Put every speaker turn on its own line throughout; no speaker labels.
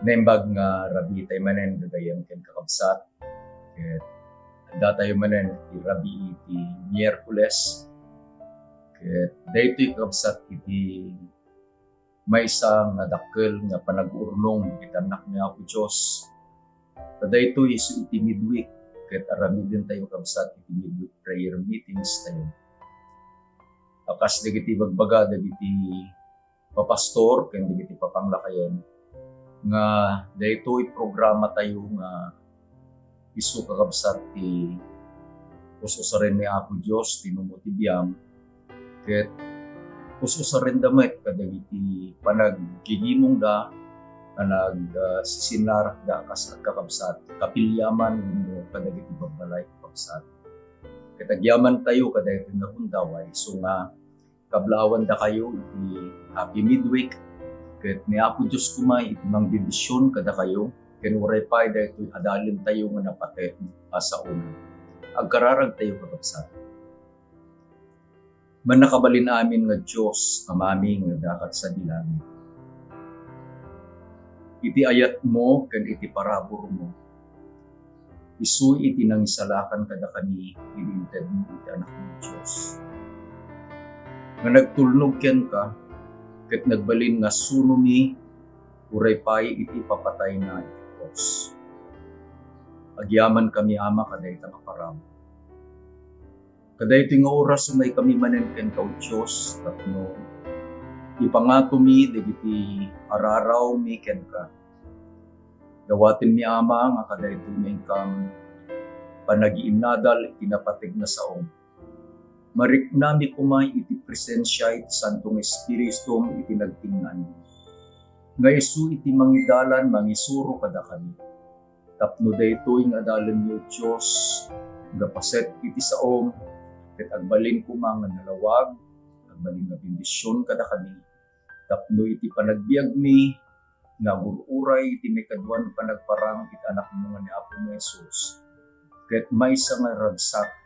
nembag nga rabi tayo manen gagayam ken kakabsat. Ket anda tayo manen iti rabi iti Miyerkules. Ket daytoy kakabsat iti maysa nga dakkel nga panag-urnong iti anak ni Apo Dios. Daytoy isu iti midweek ket arami din tayo kakabsat iti midweek prayer meetings tayo. Akas dagiti bagbaga dagiti papastor ken dagiti papanglakayan nga daytoy programa tayo nga isu kakabsat ti ususaren ni Apo Dios tinumuti biyam ket ususaren damet kadagiti panaggigimong da sisinar da kas kakabsat kapilyaman wenno kadagiti babbalay kakabsat ket agyaman tayo kadagiti nga hundaway so nga kablawan da kayo iti happy midweek. Ket ni Apo Dios kumay iti mangbibisyon kada kayo ken uray pay daytoy adalin tayo nga napate sa una. Agkararag tayo kakabsat. Manakabalin amin nga Dios amami nga dakat sa dilangit. Iti ayat mo ken iti parabor mo. Isu iti nangisalakan kada kani ininted mo iti anak mo Dios. Nga nagtulnog ken ka ket nagbalin nga sunumi uray pay iti papatay na iti cross. Agyaman kami ama kadayta nga paramo. Kadaytoy nga oras umay kami manen ken ka Dios tapno ipangato mi dagiti araraw mi ken ka. Dawaten mi ama nga kadaytoy mi kang panagiimnadal iti napatig na saom. Mariknami kumay iti presensya iti Santong Espiritu iti nagtingnan. Nga isu iti mangidalan mangisuro kada kami. Tapno daytoy nga adalan niyo Dios nga paset iti saom ket agbalin kuma nga nalawag agbalin nga bendisyon kada kami. Tapno iti panagbiag mi nga gururay iti may kadwan panagparang iti anak mo nga ni Apo Jesus. Ket maysa nga ragsak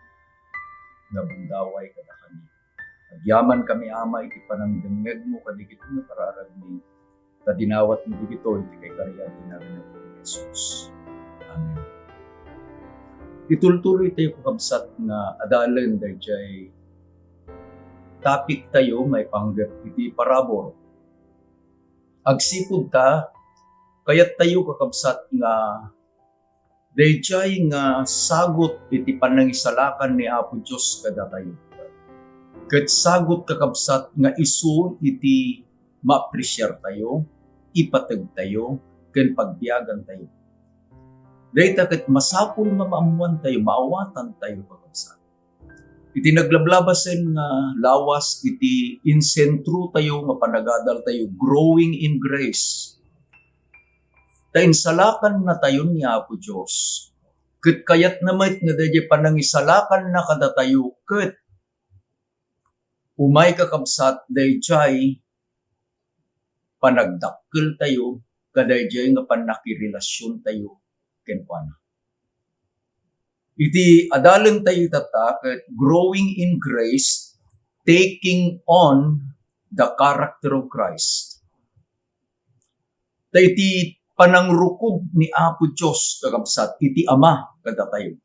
nga bundaway kada kami. Agyaman kami ama iti panangdengeg mo kadigito nga pararag ni tadinawat mo digito iti kay karyan tinagan ni Jesus. Amen. Itultuloy tayo kakabsat nga adalan dayjay topic tayo may panggap iti parabor. Agsipud ta kayat tayo kakabsat nga dayjay nga sagot iti panangisalakan ni Apo Dios kada tayo. Ket sagot kakabsat nga isu iti maapresyar tayo, ipateg tayo, ken pagbiagan tayo. Dayta ket masapul nga maamuan tayo, maawatan tayo kakabsat. Iti naglablabasen nga lawas iti insentro tayo nga panagadal tayo, growing in grace. Tainsalakan na tayo ni Apo Dios. Ket kayat namet nga dayjay panangisalakan na kada tayo ket umay kakabsat dayjay panagdakkel tayo kadayjay nga panakirelasyon tayo ken kuana. Iti adalan tayo tata ket growing in grace, taking on the character of Christ. Iti panangrukod ni Apo Dios kakabsat iti Ama kada tayo.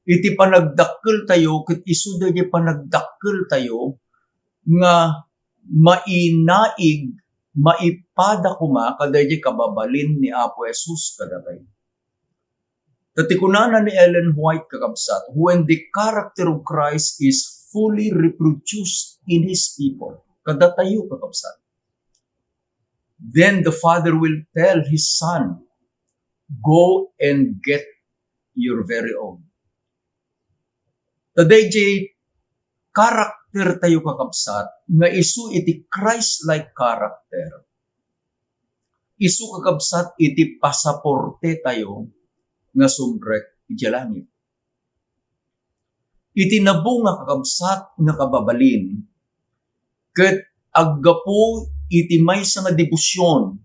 Iti panagdakkel tayo ket isu dayjay panagdakkel tayo nga mainaig maipada kuma kadayjay kababalin ni Apo Jesus kada tayo. Tatikunanan ni Ellen White kakabsat, when the character of Christ is fully reproduced in His people, kada tayo kakabsat, then the Father will tell His Son, go and get your very own. Tadayjay karakter tayo kakabsat, nga isu iti Christ-like character. Isu kakabsat iti pasaporte tayo, nga sumrek iti langit. Iti nabo nga kakabsat nga kababalin, ket aggapo iti maysa nga debosyon,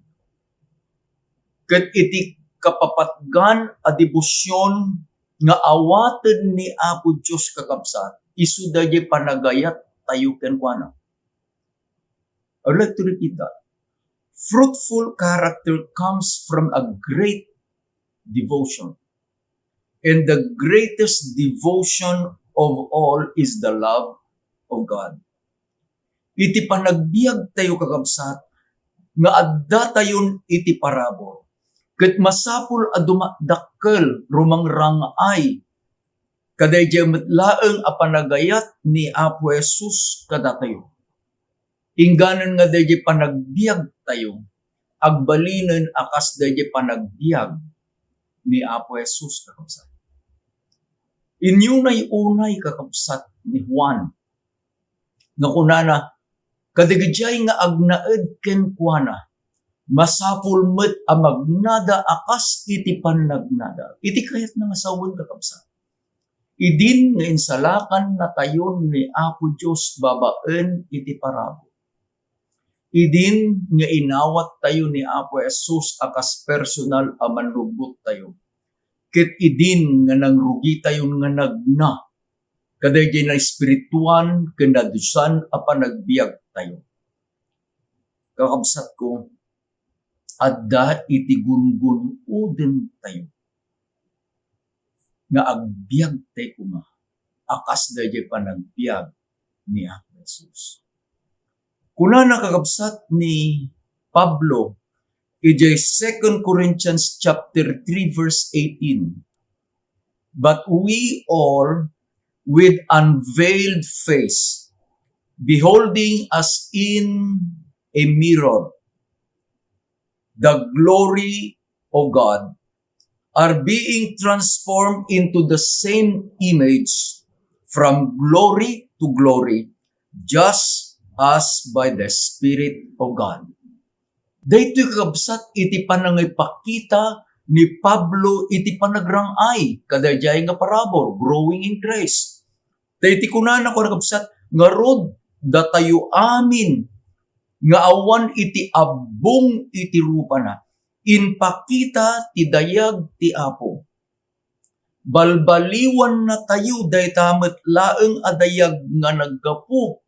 ket iti kapapatgan a debosyon nga awaten ni Apo Dios kakabsat, isu dayjay panagayat tayo ken kuana. I would like to repeat that. fruitful character comes from a great devotion. And the greatest devotion of all is the love of God. Iti panagbiag tayo kakabsat, nga adda tayon iti parabor. Ket masapul a dumadakkel rumangrangay kadayjay metlaeng a panagayat ni Apo Jesus kada tayo. Ingganan nga dayjay panagbiag tayo, agbalinen akas dayjay panagbiag ni Apo Jesus kakabsat. Inyunay-unay kakabsat ni Juan nga kunana kadagijay nga agnaed ken kuana masapul met a magnada akas iti pannagnada. Iti kayat na masawon kakabsat. Idin nga insalakan na tayon ni Apo Dios babaen iti parabor. Idin nga inawat tayo ni Apo Jesus akas personal a manlubot tayo. Ket idin nga nangrugi tayo nga nagna. Kadayjay na espirituan ken nadusan a panagbiag tayo. Kakabsat ko, adda iti gungun uden tayo. Nga agbiag tayo kuma. Akas dayjay panagbiag ni Apo Jesus. Kuna nakakabsat ni Pablo, ijay 2 Corinthians chapter 3 verse 18. But we all with unveiled face, beholding as in a mirror the glory of God, are being transformed into the same image from glory to glory, just as by the Spirit of God. Daytoy kakabsat iti panangipakita ni Pablo iti panagrangay kadayjay nga parabor, growing in grace. Dayti kunana ko kakabsat nga rod datayo amin nga awan iti abong iti rupa na. Inpakita ti dayag ti Apo. Balbaliwan na tayo daytamet laeng adayag nga naggapu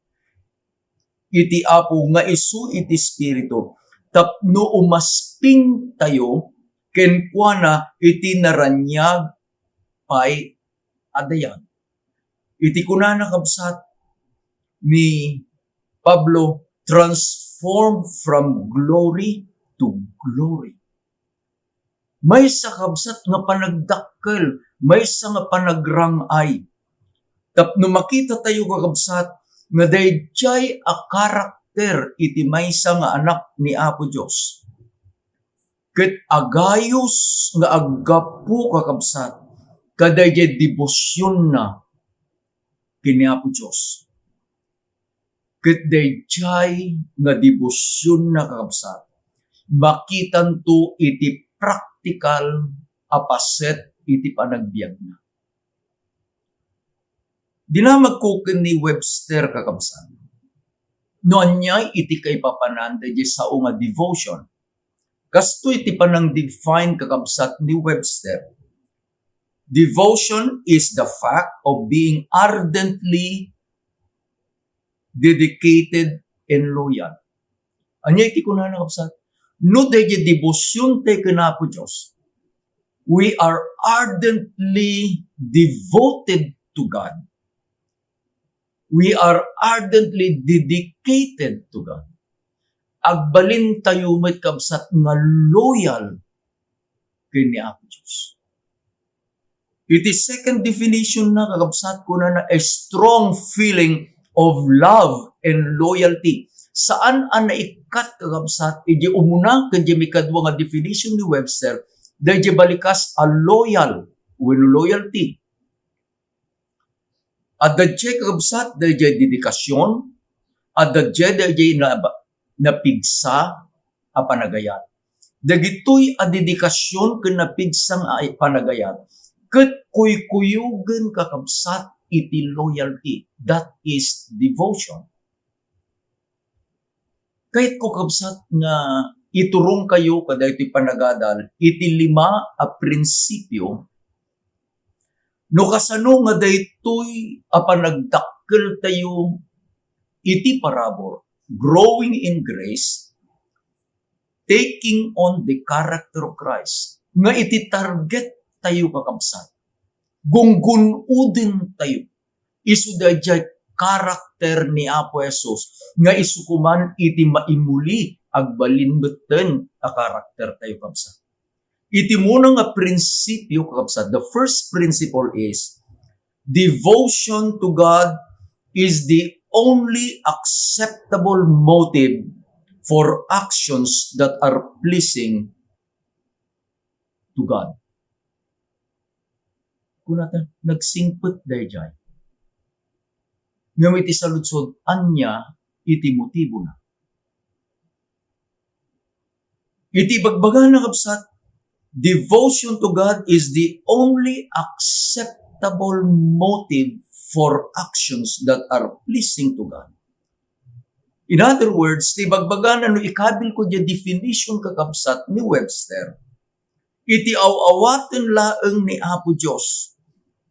iti Apo nga isu iti Espiritu. Tapno umasping tayo kenkwana iti naranyag pay adayag. Iti kunana kabsat ni Pablo, transformed from glory to glory. May sa kabsat nga panagdakkel, may sa nga panagrangay. Tapno makita tayo kakabsat nga dayjay a karakter iti maysa nga anak ni Apo Dios. Ket agayos nga aggapu kakabsat kadayjay debosyon na kini Apo Dios. Ket dayjay nga debosyon na kakabsat makitan to iti practical apaset iti panagbiag na. Dinamagkuken ni Webster kakabsat. Noan niya iti kay papanan dayjay sao nga devotion. Kasto iti panang define kakabsat ni Webster. Devotion is the fact of being ardently dedicated and loyal. Anya iti kunana kakabsat. No dayjay debosyon tayo kana Apo Dios. We are ardently devoted to God. We are ardently dedicated to God. Agbalin tayo met kabsat nga loyal kini Apo Dios. Iti second definition na kakabsat ko na a strong feeling of love and loyalty. Saan ang naikat kakabsat, iji umuna kanji mikadwa nga definition ni Webster, dayjay balikas a loyal, when loyalty. At dayjay kakabsat, dayjay dedikasyon, at dayjay napigsa a panagayat. Dagitoy a dedikasyon ken napigsang a panagayat, ket kuykuyugen kakabsat iti loyalty. That is devotion. Kahit ko kabsat nga iturong kayo kada iti panagadal, iti 5 a prinsipyo, no kasano nga daytoy a panagdakkel tayo iti parabor, growing in grace, taking on the character of Christ. Nga iti target tayo kakabsat. Gunggunudin tayo. Isu dayjay karakter ni Apo Jesus nga isukuman iti maimuli agbalinbeten a karakter tayo kabsat. Iti muna nga prinsipyo kakabsat. The first principle is devotion to God is the only acceptable motive for actions that are pleasing to God. Kung natin nagsingpet dayjay, ngamit isaludsod, anya iti motibo na. Iti bagbaga na kabsat, devotion to God is the only acceptable motive for actions that are pleasing to God. In other words, ti bagbaga na no ikabil ko di definition kakabsat ni Webster, iti awawaten laeng ni Apo Diyos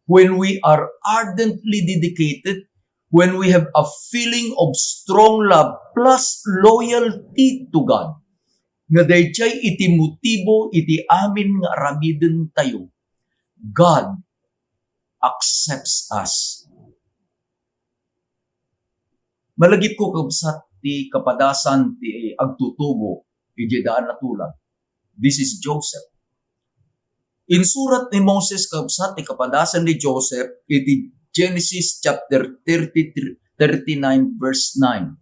when we are ardently dedicated, when we have a feeling of strong love plus loyalty to God, nga dayjay iti motibo iti amin nga aramiden tayo, God accepts us. Malagip ko kabsat ti kapadasan ti agtutubo iti daan na tulad. This is Joseph. In surat ni Moses kabsat ti kapadasan ni Joseph iti Genesis chapter 39 verse 9.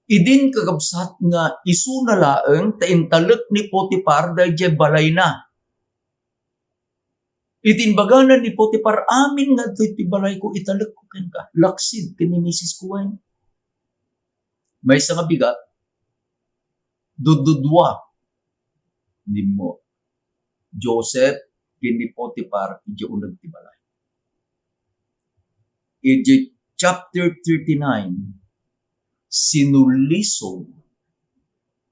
Idin kakabsat nga isu na laeng taintalek ni Potiphar dayjay balay na. Itinbaganan ni Potiphar, amin nga iti balay ko, italek ko ken ka. Laksid kini Mrs. Kuwain. May isa nga bigat, dududwa ni mo. Joseph, kini Potiphar, iti unag ti balay. Iti chapter 39, sinulisog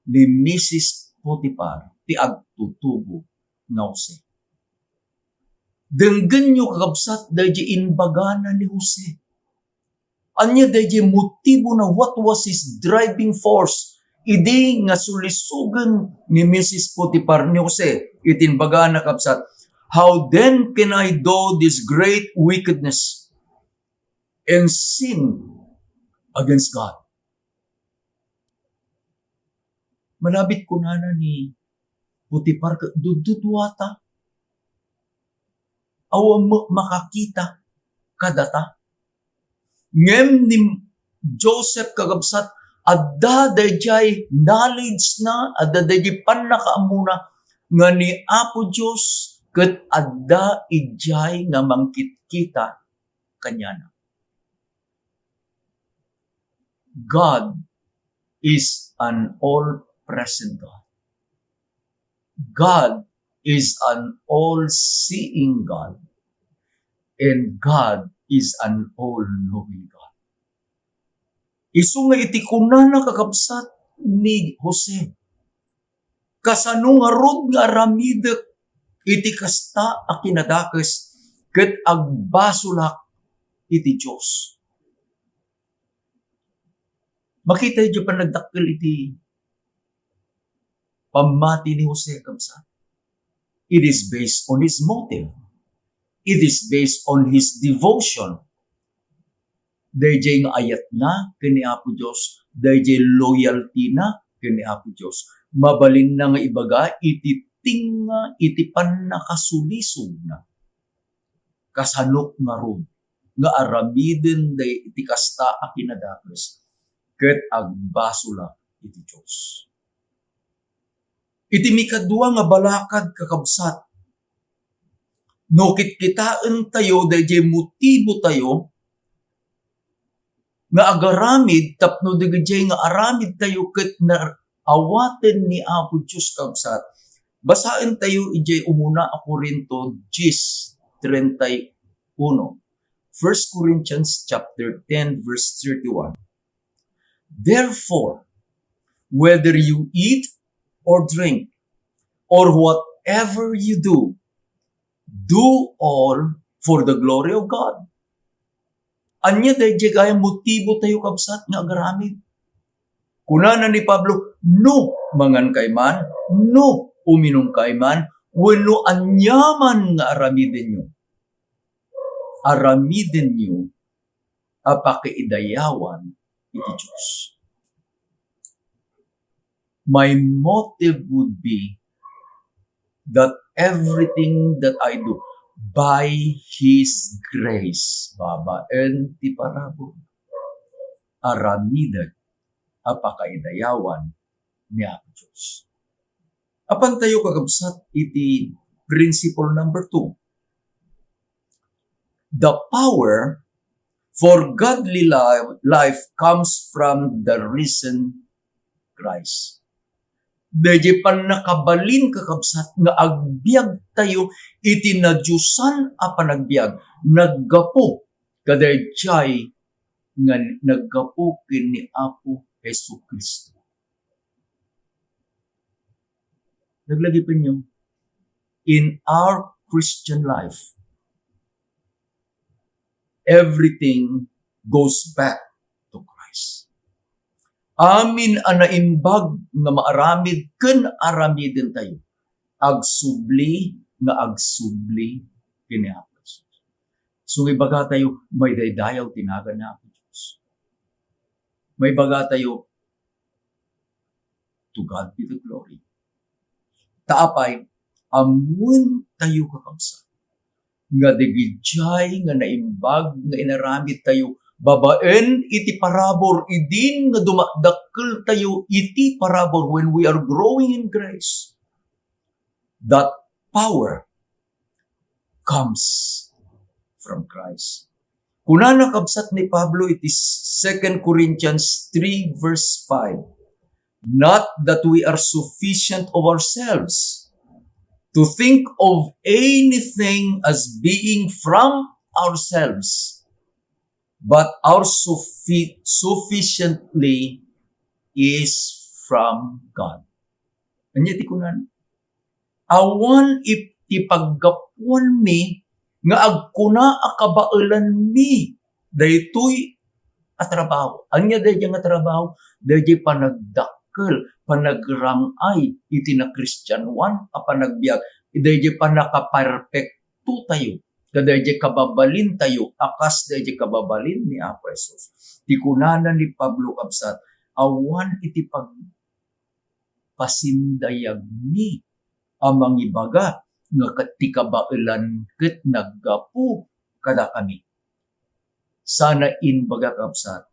ni Mrs. Potiphar, ti agtutubo nga Jose. Denggan nyo kakabsat dayjay inbagana ni Jose. Anya dayjay motibo na what was his driving force. Idi nga sulisugan ni Mrs. Potiphar ni Jose. Itinbagana kakabsat, how then can I do this great wickedness and sin against God? Malabit ko na ni Potiphar, dududwata. Awa makakita kadata. Ngem ni Joseph kagabsat, adda dayjay knowledge na, adda dayjay panakaamuna, nga ni Apo Diyos, ket adda ijay nga mangkitkita kanyana. God is an all-present God. God is an all-seeing God. And God is an all-knowing God. Isu nga iti kunana kakabsat ni Jose. Kasano nga rod nga aramidek iti kasta a kinadakes ket agbasulak iti Diyos. Makita iti pa nagdakkel iti pamati ni Jose kabsat. It is based on his motive. It is based on his devotion. Dayjay nga ayat na kini Apo Diyos, dayjay loyalty na kini Apo Diyos. Mabalin na nga ibaga, iti tinga, iti panakasulisog na. Kasanok nga ron, nga aramiden day iti kasta a kinadakes, ket agbasula iti Diyos. Iti mikadua nga balakad kakabsat, no kitkitaan tayo, dayjay motibo tayo, nga agaramid, tapno dayjay nga aramid tayo, ket na awaten ni Apo Diyos kabsat. Basahin tayo, ijay umuna a Corinto 10:31. 1 Corinthians chapter 10 verse 31. Therefore, whether you eat or drink, or whatever you do all for the glory of God. Anya dayjay kaya motibo tayo kabsat nga agaramid. Kunana ni Pablo, no mangan kay man, no uminom kay man, wenno anyaman nga aramiden nyo. Aramiden nyo apakaidayawan iti Diyos. My motive would be that everything that I do by His grace, babaen ti parabor, aramidag apakaidayawan ni Apo Diyos. Apan tayo kakabsat iti principle number 2. The power for godly life comes from the risen Christ. Dahil pan nakabalin kakabsat nga agbiag tayo iti na Diyosan a panagbiag, naggapo kadayjay nga naggapo kini Apo Hesus Kristo. Naglagi pa niyo, in our Christian life, everything goes back to Christ. Amin anaimbag nga maaramid ken aramiden tayo. Agsubli nga agsubli kini Apo Jesus. So may baga tayo, may daydayaw tinagan na Apo Diyos. May baga tayo, to God be the glory. Taapay, amun tayo kakabsa. Nga digidjay, nga naimbag, nga inaramid tayo, babaen iti parabor, idin nga dumadakkel tayo iti parabor when we are growing in grace. That power comes from Christ. Kunana kabsat ni Pablo, it is 2 Corinthians 3 verse 5. Not that we are sufficient of ourselves to think of anything as being from ourselves, but our sufficiently is from God. Anya ti kunan? Awan iti paggapuan mi nga agkuna akabaelan mi daytoy a trabaho. Anya dayjay nga trabaho, dayjay panagdakkel, panagramay iti na Christian one a panagbiag. Dayjay panakaperpekto tayo. Kadayjay kababalin tayo, akas dayjay kababalin ni Apo Jesus. Ti kunana ni Pablo kabsat, awan iti pagpasindayag ni amang ibaga nga ti kabaelan ket naggapu kada kami. Sana inbaga kabsat,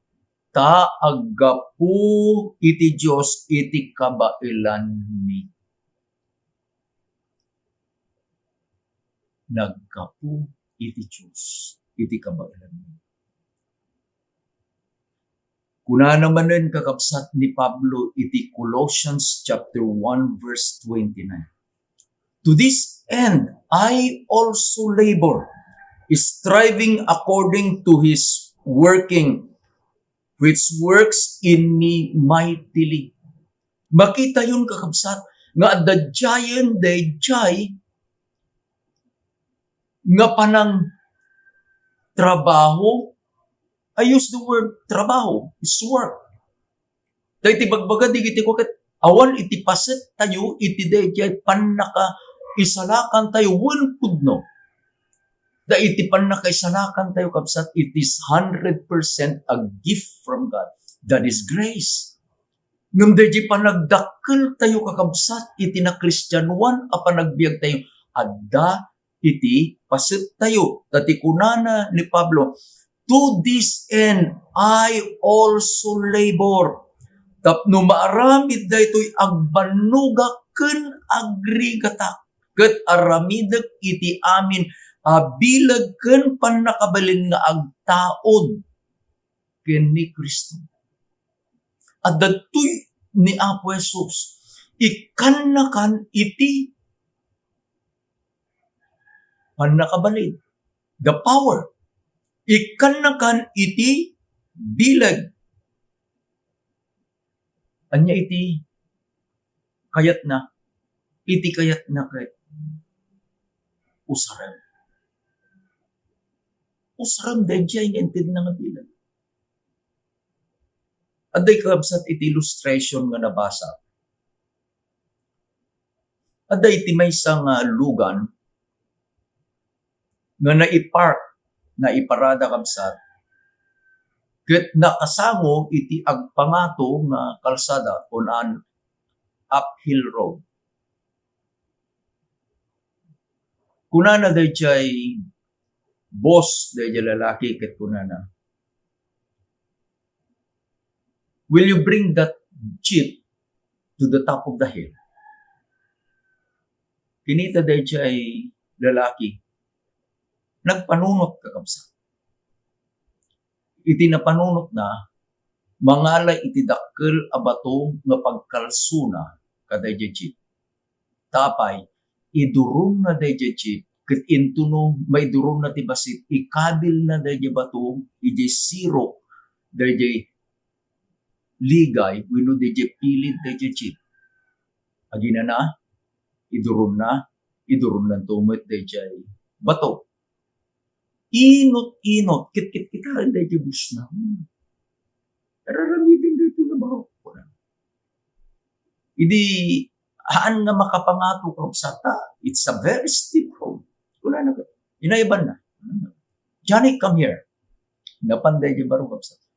ta aggapu iti Dios iti kabaelan ni. Naggapu iti Diyos, iti kabaelan ni. Kuna namanen kakabsat ni Pablo iti Colossians chapter 1 verse 29. To this end, I also labor, striving according to His working, which works in me mightily. Makita yun kakabsat, nga adadjayan dayjay, nga panang trabaho. I use the word trabaho, is work. Dahil tibagbaga, di iti kukat, awan iti paset tayo, iti dayjay, panaka isalakan tayo, pudno. Dahil iti panaka isalakan tayo, kabsat, it is 100% a gift from God. That is grace. Ngam dayjay panagdakkel tayo kakabsat, iti na Christian one, a panagbiag tayo, adda iti paset tayo. Dati kunana ni Pablo, to this end, I also labor. Tapno maaramid daytoy agbanuga ken agrigata. Ket aramidag iti amin abilag ken pannakabalin nga agtaod ken ni Kristo. At datoy ni Apo Jesus, ikannakan iti pannakabalin. The power. Ikannakan iti bilag. Anya iti kayat na. Iti kayat na kay usaram. Usaram dayjay nga intid na nga bilag. Aday kabsat iti illustration nga nabasa. Aday iti maysa nga lugan nga naipark na iparada kabsat ket nakasango iti agpangato nga kalsada on an uphill road. Kunana dayjay boss dayjay lalaki ket kunana, will you bring that jeep to the top of the hill? Kinita dayjay lalaki, nagpanunot kakabsat. Iti napanunot na, mangalay iti dakkel a bato nga pagkalsuna kadayjay jeep. Tapay, idurum na dayjay jeep, ket intuno maidurum na ti basit, ikabil na dayjay bato, ijay siro dayjay ligay, wenno dayjay pilid dayjay jeep. Agina na, idurum na tumit dayjay bato. Inot, kit-kit-kita dayjay bus na. Nararamidin dayjay na barok ko na. Idi, haan nga makapangato kabsata, it's a very steep road. Kuna na, inaiban na. Johnny, come here. Napanday dayjay barok kabsata.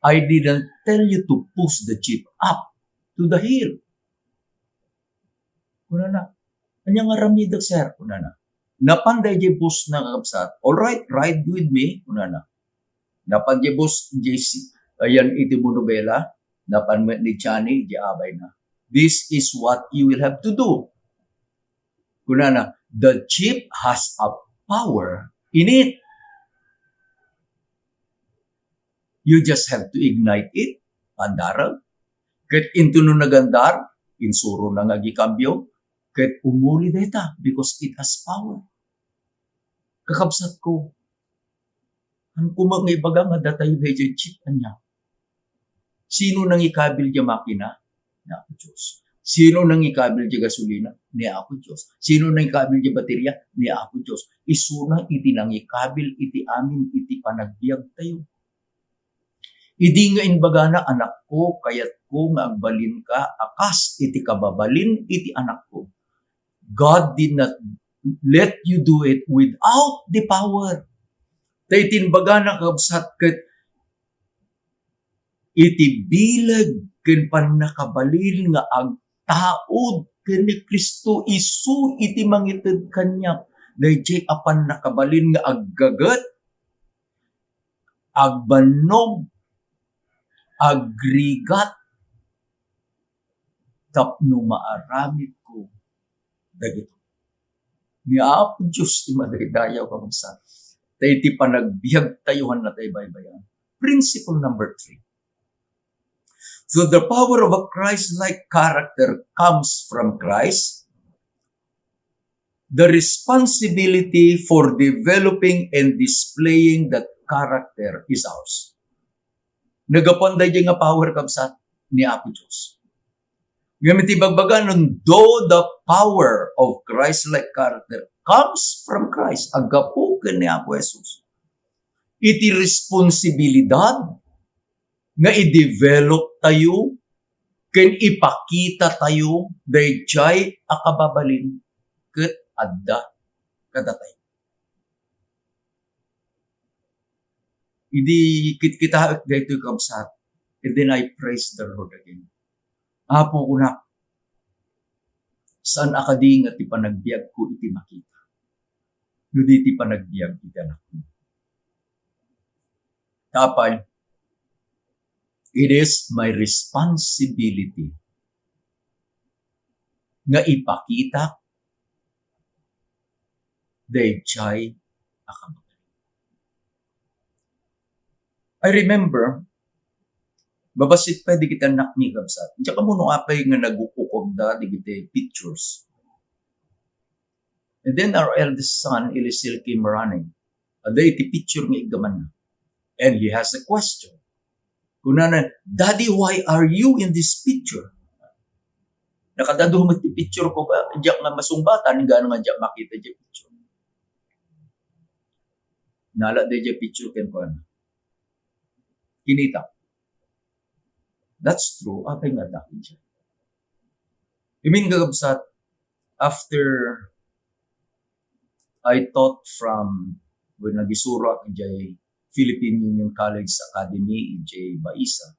I didn't tell you to push the jeep up to the hill. Kuna na. Anya nga ramidag, sir. Kuna na. Napanday jay bus na kakabsat. Alright, ride with me. Kuna na. Napan jay bus, JC. Ayan iti mo nobela. Napan ni Johnny, jay abay na. This is what you will have to do. Kuna na. The jeep has a power in it. You just have to ignite it. Pandarag. Ket into no nagandar. Insuro na nga gikambyo. Ket umuli data because it has power. Kakabsat ko. Ang kumang ibaga nga datay dayjay jeep anya. Sino nang ikabil diya makina? Ni ako Diyos. Sino nang ikabil diya gasolina? Ni ako Diyos. Sino nang ikabil diya baterya? Ni ako Diyos. Isuna iti nang ikabil iti amin iti panagbiag tayo. Idi nga inbaga na anak ko, kayat ko nga agbalin ka, akas iti kababalin iti anak ko. God did not let you do it without the power. Daytin baga na kabsat ket iti bilag ken pannakabalin nga agtaod ken ni Kristo isu iti mangited kaniya. Dayjay apan nakabalin nga aggagat, agbannog, agrigat, tapno maaramid ko dagito. Ni Apo Diyos ti madaydayaw kamsa. Tayo ti panagbiag tayuhan na tayo baybayan. Principle number 3. So the power of a Christ-like character comes from Christ. The responsibility for developing and displaying that character is ours. Nagapanday nga power kamsa ni Apo Diyos. Ngayon ibagbaga nun, though the power of Christ-like character comes from Christ, agapuken ni Apo Jesus. Iti responsibilidad nga i-develop tayo, ken ipakita tayo, dayjay akababalin, ket adda kadatay. Idi kita daytoy kabsat, and then I praise the Lord again. Apo ko na, saan akadi nga ti panagbiag ko iti makita? No di ti panagbiag iti anak ko. Tapay, it is my responsibility nga ipakita dayjay akababalin. I remember, babasit pa di kita nakni kabsat. Diyan ka muna apay nga nagukukog da di kita pictures. And then our eldest son, Elisil, came running. Ada iti picture nga igaman na. And he has a question. Kunana, Daddy, why are you in this picture? Nakadado mo iti picture ko ba? Diyan nga masungbatan, gano'n nga diyan makita diyan picture. Nala diyan picture ken ko. Kinita. That's true. Apay nga daki dyan. Imin kakabsat, after I taught from when nagisura kay Philippine Union College Academy, ijay Baisa,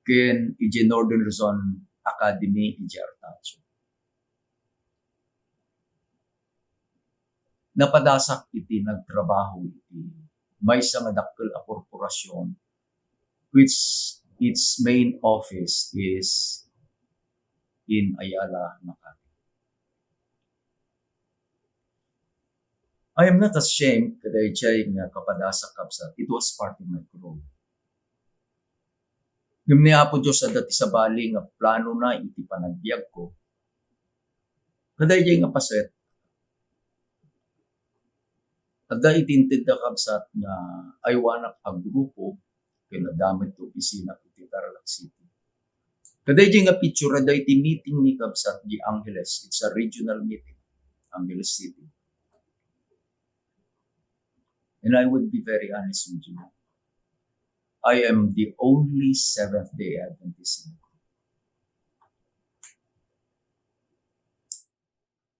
ken ijay Northern Luzon Academy, ijay Artacho. Napadasak iti nagtrabaho iti may sa madakkel a korporasyon which its main office is in Ayala, Makati. I am not ashamed that I nga kapadasak kapsat. It was part of my growth. Yung niya po Diyos sa dati sa bali nga plano na iti panagbiag ko. Kada nga paset. Kada itintid na kapsat nga ay wanak ang grupo kinadamit to opisina iti Tarlac City. Kada nga picture da iti meeting ni kapsat di Angeles. It's a regional meeting, Angeles City. And I would be very honest with you. I am the only Seventh-day Adventist in the group.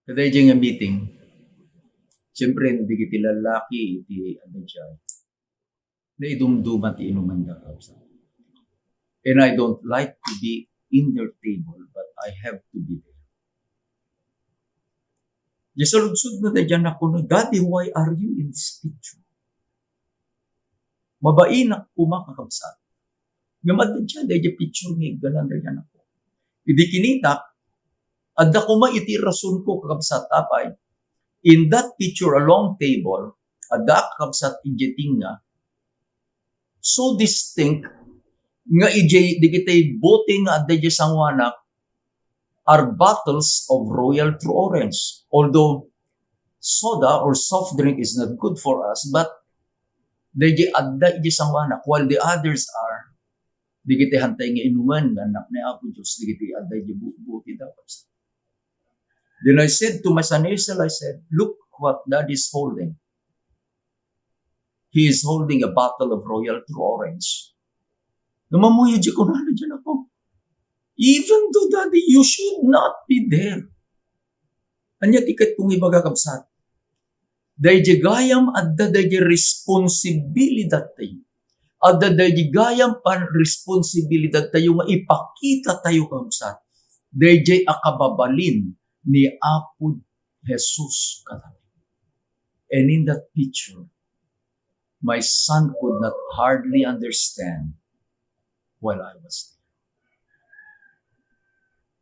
Kada nga meeting, siyempre hindi kiti lalaki iti adjay. Na idumduman ti inuman da kapsat. And I don't like to be in their table, but I have to be there. Di sa lugsod na dyan ako na, Daddy, why are you in this picture? Mabain ako kumakakabsat. Gamad na dyan, dahil picture nga, ganan na dyan ako. Hindi kinita, at ako maiti rason ko kakabsat tapay. In that picture, a long table, at da kakabsat ijeting nga, so distinct, nga ijay, di kita'y bote nga at dahil sangwanak, are bottles of Royal True Orange. Although, soda or soft drink is not good for us, but dahil adda ijay sangwanak, while the others are, di kita'y hantay nga inuman, nga anak ni Apo Diyos, di kita'y adda ijay buti dapat. Then I said to my son Hazel, I said, look what Dad is holding. He is holding a bottle of Royal True Orange. Namamuya di ko na dyan ako. Even though, Daddy, you should not be there. Anya tikat kong ibagakabsat. Dahil di gayam at daday responsibilidad tayo. At daday gayam pan responsibilidad tayo nga ipakita tayo kabsat. Dahil di akababalin ni Apo Jesus katabi. And in that picture, my son could not hardly understand while I was there.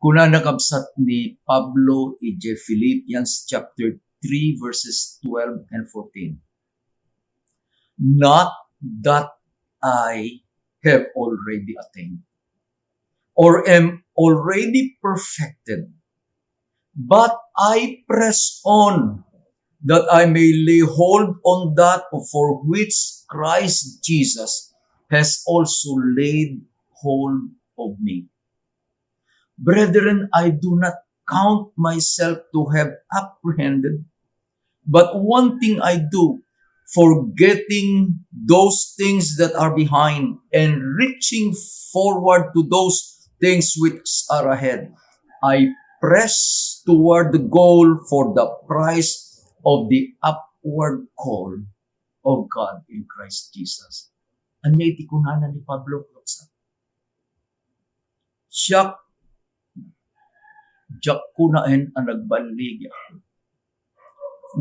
Kuna nakabsat ni Pablo ije Philippians chapter 3 verses 12 and 14. Not that I have already attained or am already perfected, but I press on that I may lay hold on that for which Christ Jesus has also laid hold of me. Brethren, I do not count myself to have apprehended, but one thing I do, forgetting those things that are behind and reaching forward to those things which are ahead, I press toward the goal for the prize of the upward call of God in Christ Jesus. Anya iti kunanan ni Pablo Klopsa. Siya kunain ang nagbaligi ako.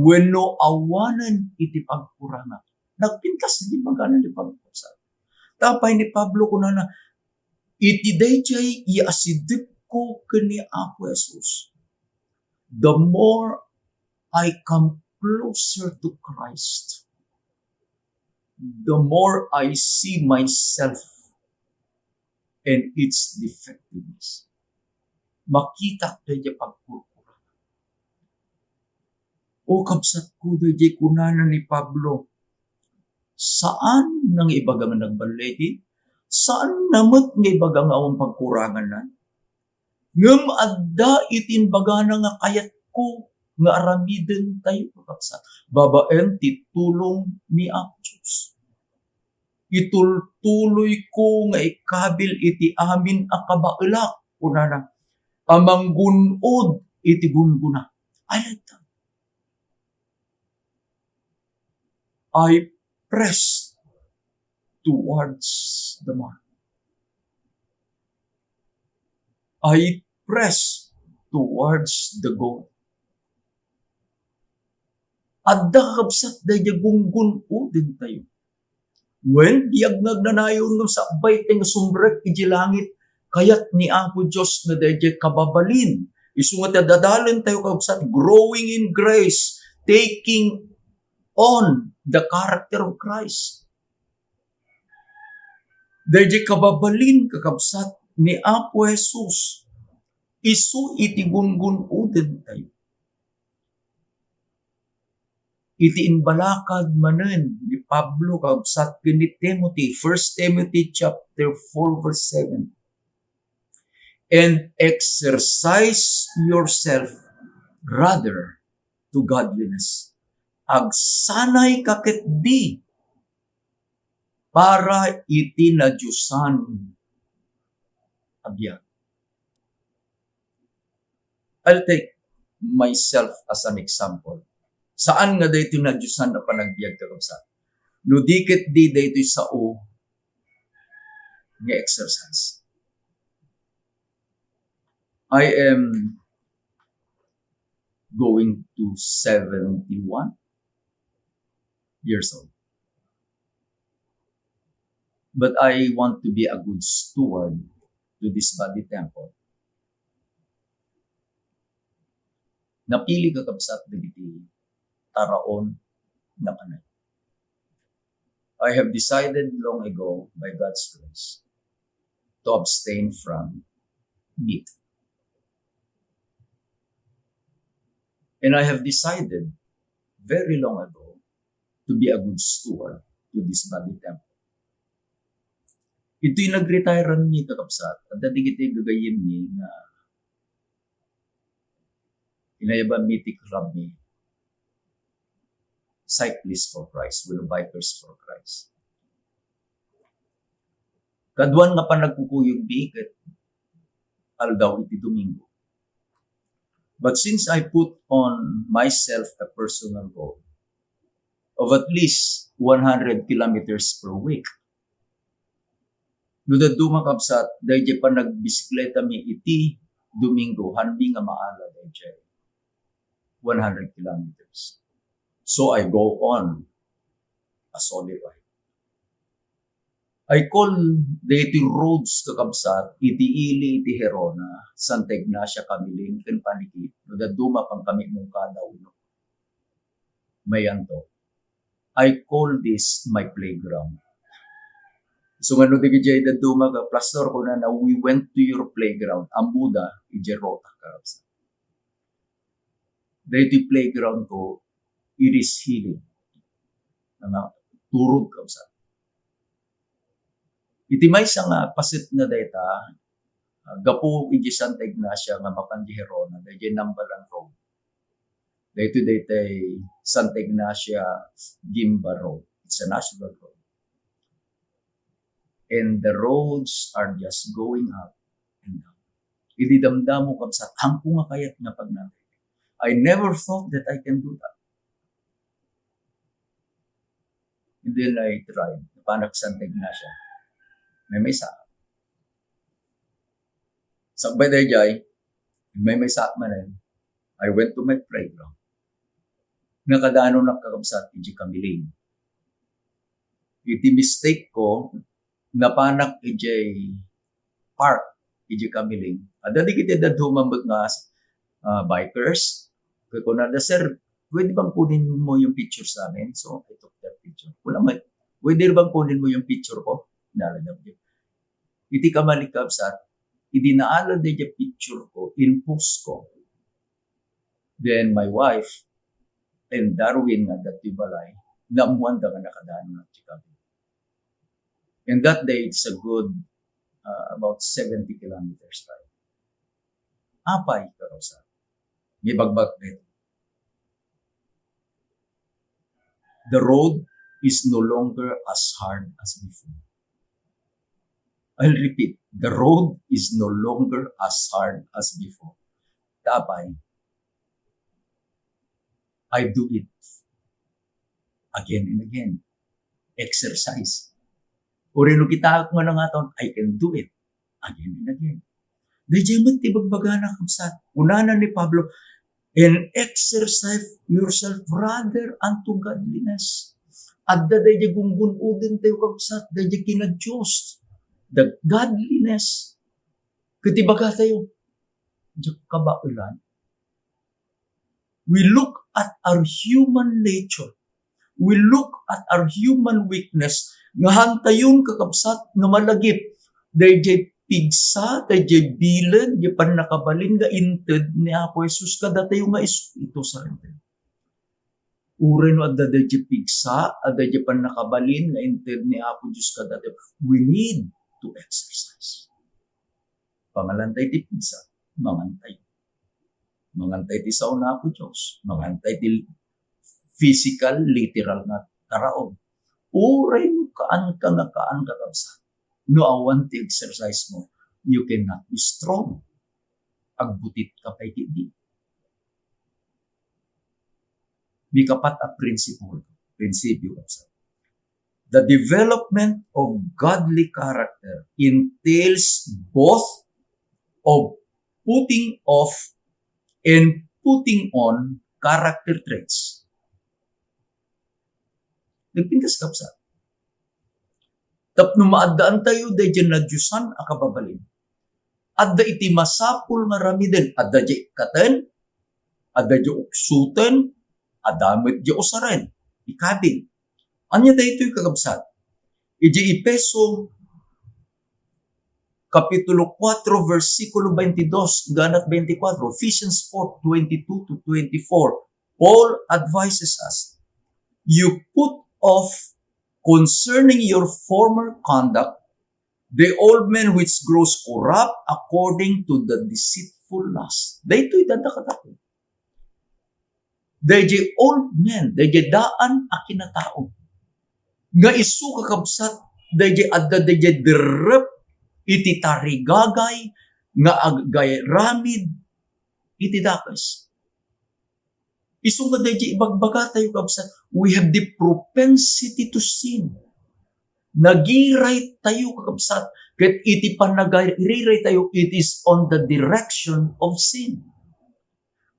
When no awanan iti pagkurana. Nagpintas di maganan ni Pablo Klopsa. Tapay ni Pablo kunana, iti dayjay iasidip ko kani Apo Jesus. The more I come closer to Christ, the more I see myself and its defectiveness. Makita tayo pagkurkura. O kabsat ko tayo kunana ni Pablo, saan nang ibagang nagbalegi? Saan namot nga ibagang awang pagkurangan na? Ngam adda itinbaga na nga kayat ko nga aramiden tayo kakabsat. Babaen titulong ni Apo Diyos. Itultuloy ko nga ikabil iti amin a kabailak. Kunana, amang gunod iti gunguna. I like that. I press towards the mark. I press towards the goal. Adda kabsat daya gunggun din tayo. When diagnag na nayon ng sabay nga sumbrek iji langit, kayat ni Apo Diyos na daya kababalin. Isungat dadalin tayo kabsat, growing in grace, taking on the character of Christ. Daya kababalin kakabsat ni Apo Jesus, isu iti gungun din tayo. Iti inbalakad manen ni Pablo kabsat ni Timothy, 1 Timothy chapter 4 verse 7. And exercise yourself rather to godliness. Agsanay kakit di para iti na Diyosan abiyag. I'll take myself as an example. Saan nga dayto na Diyosan na panagbiag kakabsat? No dikit di dayto sao nga exercise. I am going to 71 years old. But I want to be a good steward to this body temple. Napili kakabsat dagiti taraon na kanay. I have decided long ago, by God's grace, to abstain from meat. And I have decided very long ago to be a good steward to this body temple. Ito'y nag-retirean ni kakabsat, at dadigiti gagayim ni na inayaban meeting club ni Cyclists for Christ, will Bikers for Christ. Kaduan nga pa nagkukuyog bigat, aldaw iti Domingo. But since I put on myself a personal goal of at least 100 kilometers per week, no da dumakabsat, dahil pa nagbisikleta mi iti Domingo, hanbi nga maala dahil 100 kilometers. So I go on a solid ride. I call the roads kakabsat, iti ili, iti Herona, Santa Ignacia Camiling, ken panikit, no da duma pang kami mong kadaw, no? Mayanto. I call this my playground. So nga no digijay da duma ka, pastor ko na we went to your playground, ang Buda, iti rota kakabsat. Dahil iti playground ko, it is healing. Turog kakabsat. Iti may nga pasit na data, gapu iti Santa Ignacia nga mapanji Herona, dahil Nambalan Road. Dahil Santa Ignacia Gimba Road. It's a national road. And the roads are just going up and down. Iti damdamo kabsat, hangko nga kayat nga pagnatay. I never thought that I can do that. And then I tried, panak Santa Ignacia. May sa. Sagbay dayjay, may sa manen, I went to my playground. Nakadano nakakabsat, iti Camiling. Iti mistake ko, napanak iti park, iti Camiling. Adadi kita dadumambag nga bikers. Kaya ko na, sir, pwede bang kunin mo yung picture sa amin? So, I took that picture. Pwede bang kunin mo yung picture ko? Nalanap niyo. Iti kamalikabsat, idinaalad na yung picture ko, in-post ko. Then my wife and Darwin nga dati balay, naamuan da nga nakadaan ng Chicago. And that day, it's a good about 70 kilometers ride. Apay, karosa. May bagbag dito. The road is no longer as hard as before. I'll repeat, the road is no longer as hard as before. Tapay, I do it again and again. Exercise. Uri no kita nga na nga taon, I can do it again and again. Dahil mo tibagbaga na kamsat. Unanan ni Pablo, and exercise yourself rather unto godliness. At da dahil gunggun udin tayo kamsat, dahil kinadiyos. The godliness. Katibaga tayo. Diyak kabaulan. We look at our human nature. We look at our human weakness. Nga hantayon kakabsat nga malagip. Dahil pigsa, dahil bilag, di pan nakabalin nga inted ni Apo Jesus kada tayo nga ito sa rin. Uren no adda dahil pigsa, adda di pan nakabalin nga inted ni Apo Jesus kada tayo. We need to exercise. Pangalantay ti pigsa, mangantay. Mangantay ti sao na Apo Diyos. Mangantay ti physical, literal na karaon. Uray no kaan ka nga kaan kakabsat. No awan ti exercise mo, you cannot be strong. Agbutit ka pa'y hindi. May kapat a principle. Prinsipyo kapsat. The development of godly character entails both of putting off and putting on character traits. Nagpintas kapsat. Tapno maadaan tayo dahil na Diyosan akababalin. Adda iti masapul nga ramiden. Adda di katen, adda di uksuten, adamit di usaren. Ikabing. Anya da ito'y kakabsat. Iji Epeso, Kapitulo 4, versikulo 22, ganat 24, Ephesians 4, 22 to 24, Paul advises us, you put off concerning your former conduct, the old man which grows corrupt according to the deceitful lust. Dahito'y dadakatapo. Dahil old man, dahil daan akinatao. Nga isu kakabsat, dahil adda dahil direp, iti tarigagay, nga agay ramid, iti dakas. Isu nga dahil ibagbaga tayo kabsat, we have the propensity to sin. Nagiray tayo kakabsat, ket iti panagiriray tayo, it is on the direction of sin.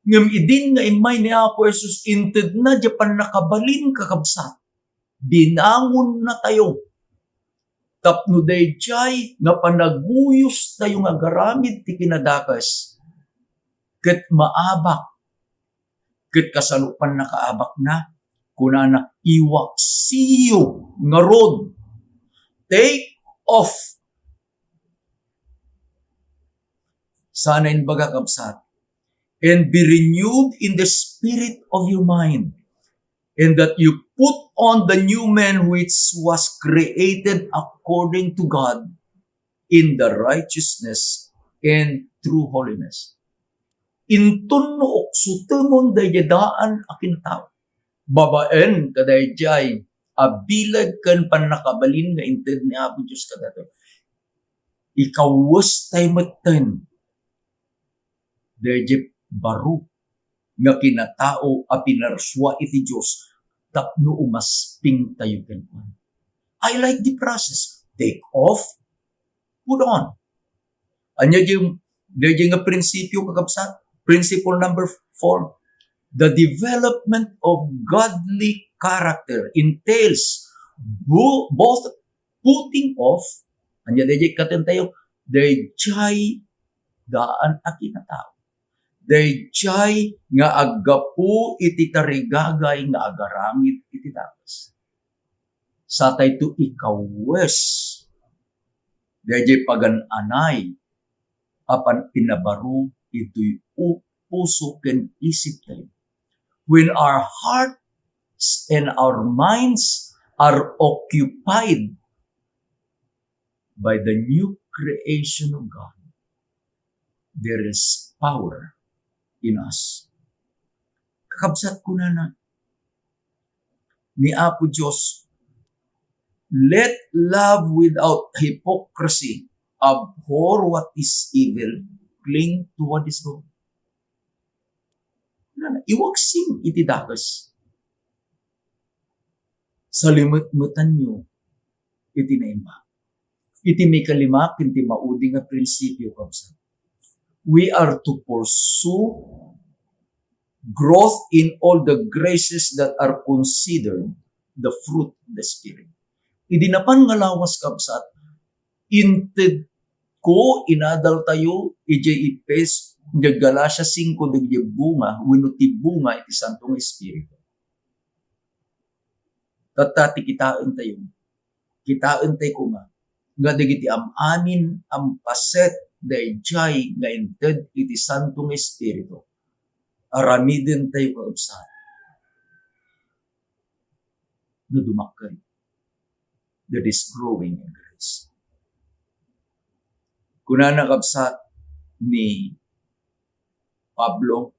Ngam idin nga imay ni Apo Jesus, inted na japan nakabalin kakabsat, binangon na tayo. Tapno dayjay nga panaguyos tayo nga garamid ti kinadakas, ket maabak, ket kasalupan nakaabak na, kunana iwaksiyo nga rod. Take off. Sana inbaga kabsat. And be renewed in the spirit of your mind. And that you put on the new man which was created according to God in the righteousness and true holiness. Intunno oksutemon daydaan akin tao. Babaen kadayjay abilag kan panakabalin nga inted ni Apo Diyos kadato. Ikawas tayo matan. Dayjay baro nga kinatao a pinarswa iti Diyos tapno umasping tayo kanuan. I like the process. Take off, put on. Anya yung nga prinsipyo kakabsat. Principle number 4. The development of godly character entails both putting off, anya dayjay katen tayo, dayjay daan akinatao. Dayjay nga aggapu iti tarigagay nga agaramid iti dakas. Satay to ikawes. Dayjay pagan-anay apan pinabaru ito'y puso ken isip tayo. When our hearts and our minds are occupied by the new creation of God, there is power in us. Kakabsat ko na ni Apo Diyos, Let love without hypocrisy. Abhor what is evil. Cling to what is good. Iwaksim iti dakas. Salimut-mutan nyo iti naima. Iti may kalimak, iti mauding nga prinsipyo kapsa. We are to pursue growth in all the graces that are considered the fruit of the Spirit. Idinapan nga lawas kapsat, inted ko inadal tayo, ije ipes, nga Galatia 5, dagye bunga, winuti bunga, iti Santong Espiritu. Tatati kitain tayo kuma, nga dagiti amin, ang paset, dayjay, nga inted, iti Santong Espiritu. Aramidin tayo kaupsan. Na dumakay. That is growing in grace. Kuna nakapsat ni Pablo,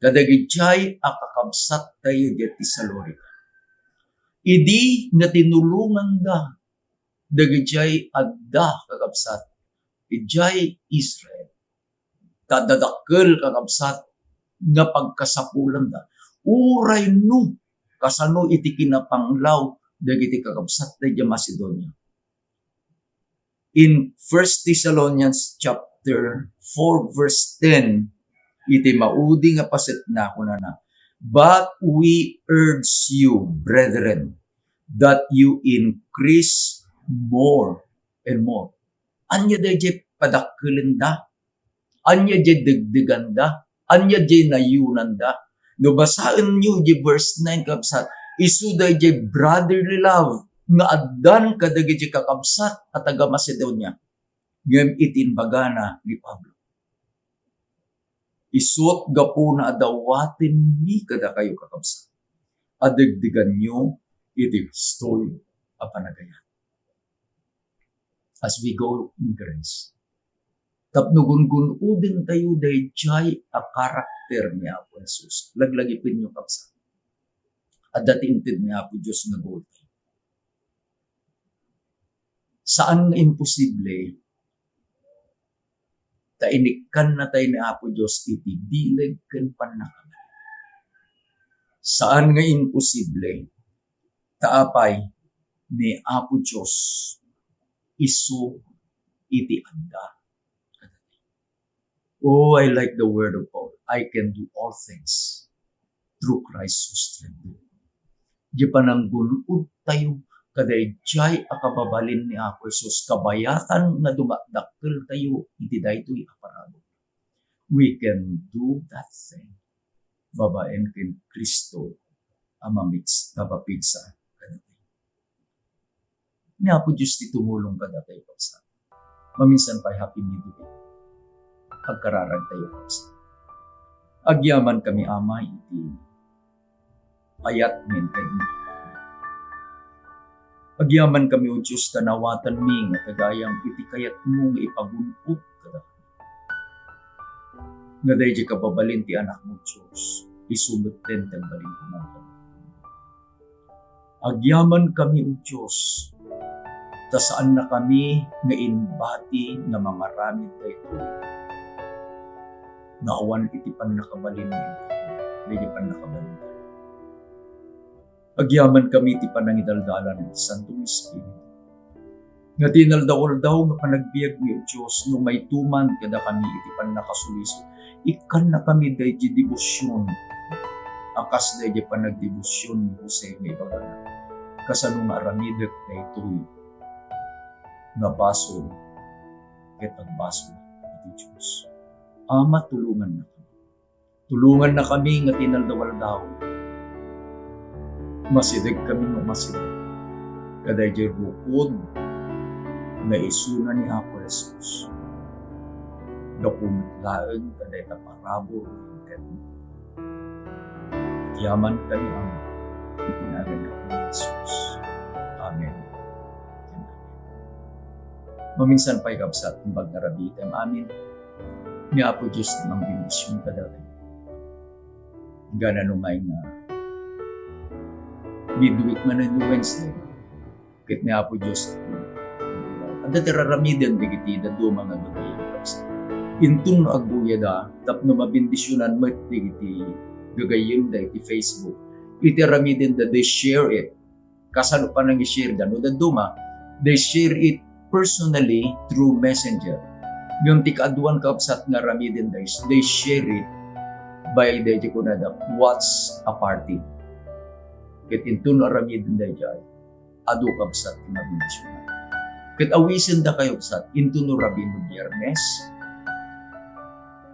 kadagitjay akakabsat tayo diti sa Lorika. Idi nga tinulungan da, dagitjay adda kakabsat, idjay Israel. Tadadakkel kakabsat nga pagkasapulan da. Uray no, kasano iti kinapanglaw, dagiti kakabsat da Macedonia. In 1 Thessalonians chapter 4 verse 10, iti maudi nga paset na kuna na. But we urge you, brethren, that you increase more and more. Anya dahi padakkelin da, anya dahi dagdagan da, anya dahi nayunan da. No basaan nyo di verse 9 kapsat, isu dahi brotherly love, nga addan kadagiti kakabsat at taga Macedonia. Ngem itinbagana ni Pablo. Isut gapo na adawatin ni kada kayo kakabsat. Adagdigan nyo iti story a panagaya. As we go in grace. Tapnugun-gun udin tayo dayjay a karakter ni Apo Jesus. Laglagipin nyo kapsat. At datingtid ni Apo Diyos nga goal tayo. Saan na imposible, tainikan na tayo ni Apo Diyos, iti bileg ken panakaman. Saan nga imposible, taapay ni Apo Diyos, isu iti anda. Oh, I like the word of Paul. I can do all things through Christ who strengthens me. Di pananggunod tayo, kadayjay akababalin ni Apo Jesus, kabayatan nga dumadakkel tayo, iti daytoy aparado. We can do that thing. Babaen ken Kristo, amamits, napapigsa, kadatay. Ni Apo Diyos ti tumulong kadatay kapsa. Maminsan pa'y happy midway. Agkararag tayo kapsa. Agyaman kami amay, iti ayat minted mo. Agyaman kami o Diyos, tanawatan mi nga kagayang iti kayat mo nga ipagunput kada. Nga dahi di kababalin ti anak mo Diyos, isumuten tagbalin ko naman. Agyaman kami o Diyos, ta saan na kami nga inbati nga mga ramid tayo. Naawan iti pan nakabalin mo, hindi pan nakabalin. Agyaman kami ti panangidaldalan ng Santong Espiritu. Nga tinaldawal daw nga panagbiag ni Diyos no may tuman kada kami iti panakasuliso. Ikan na kami dahi di debosyon. Akas dahi di panagdebosyon ni Jose nga ibagana. Kasano nga aramidek na ito'y nga baso ket ang baso iti Diyos. Ama, tulungan na kami. Tulungan na kami nga tinaldawal daw. Masidag kami ng masidag. Kaday di rukod na isuna ni Apo Jesus. Napumitlaan kaday taparabo rin. Yaman kami ang itinagan ng Jesus. Amen. Maminsan pa'y kapsat ng bagnarabitan. Amin. Ni Apo Diyos na mambindisyon kaday. Gana numay nga midweek man na Wednesday, Kit niya po Diyos. At raramiden digiti da do mga gagay. Intun no agbuya da, tapno mabindisyonan mo digiti gagayim da iti Facebook. Iti ramiden da they share it. Kasano pa nang i-share da, no da duma, they share it personally through messenger. Yung tikaaduan kapsat nga ramiden da, they share it by the jikunada, what's a party. Kit intun no ramiden da jay, adu kapsat mabindisyonan. Kit awisin da kayo kapsat, intun no rabino biyernes,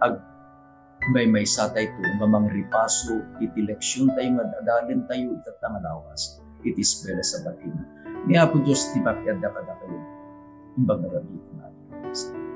ag may satay to mamang ripaso iti leksyon tayo madadalin tayo itatang alawas iti eskwela sa batina. Niya po Diyos ti pakyada kada kayo imbag na rabito natin.